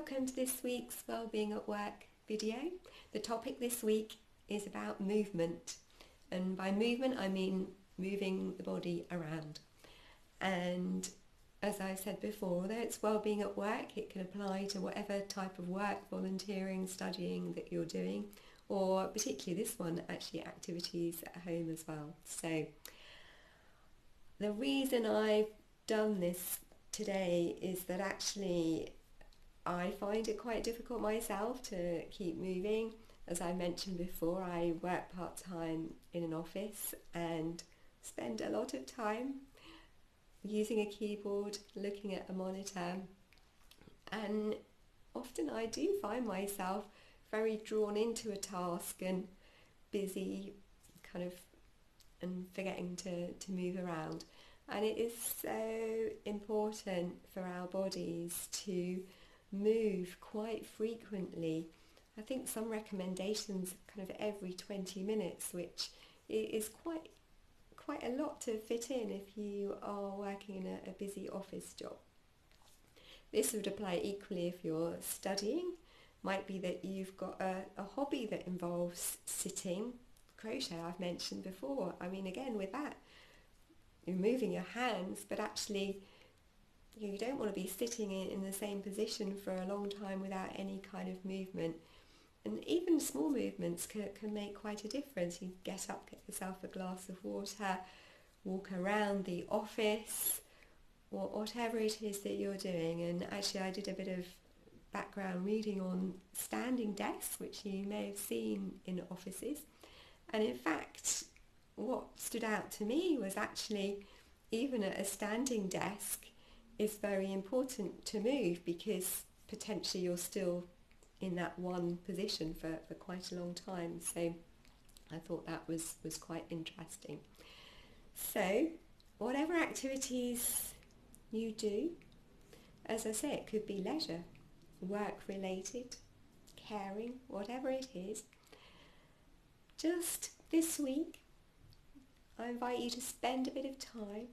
welcome to this week's Wellbeing at Work video. The topic this week is about movement, and by movement I mean moving the body around. And as I said before, although it's wellbeing at work, it can apply to whatever type of work, volunteering, studying that you're doing, or particularly this one, actually activities at home as well. So the reason I've done this today is that actually I find it quite difficult myself to keep moving. As I mentioned before, I work part-time in an office and spend a lot of time using a keyboard, looking at a monitor, and often I do find myself very drawn into a task and busy and forgetting to move around. And it is so important for our bodies to move quite frequently. I think some recommendations kind of every 20 minutes, which is quite a lot to fit in if you are working in a busy office job. This would apply equally if you're studying. Might be that you've got a hobby that involves sitting. Crochet I've mentioned before. I mean, again, with that, you're moving your hands, but actually you don't want to be sitting in the same position for a long time without any kind of movement. And even small movements can make quite a difference. You get up, get yourself a glass of water, walk around the office, or whatever it is that you're doing. And actually I did a bit of background reading on standing desks, which you may have seen in offices. And in fact, what stood out to me was actually even at a standing desk, it's very important to move because potentially you're still in that one position for quite a long time. So I thought that was quite interesting. So whatever activities you do, as I say, it could be leisure, work related, caring, whatever it is. Just this week I invite you to spend a bit of time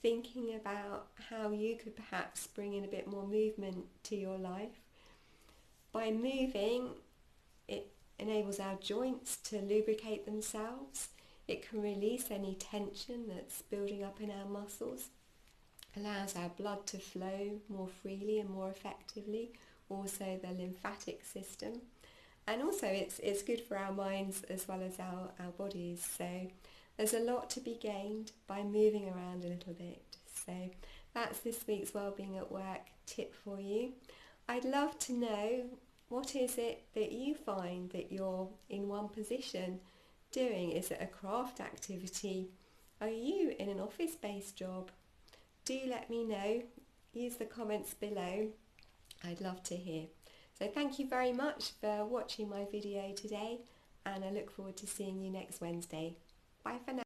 thinking about how you could perhaps bring in a bit more movement to your life. By moving, it enables our joints to lubricate themselves. It can release any tension that's building up in our muscles, allows our blood to flow more freely and more effectively, also the lymphatic system. And also it's good for our minds as well as our bodies. So there's a lot to be gained by moving around a little bit. So that's this week's Wellbeing at Work tip for you. I'd love to know, what is it that you find that you're in one position doing? Is it a craft activity? Are you in an office-based job? Do let me know. Use the comments below. I'd love to hear. So thank you very much for watching my video today, and I look forward to seeing you next Wednesday. Bye for now.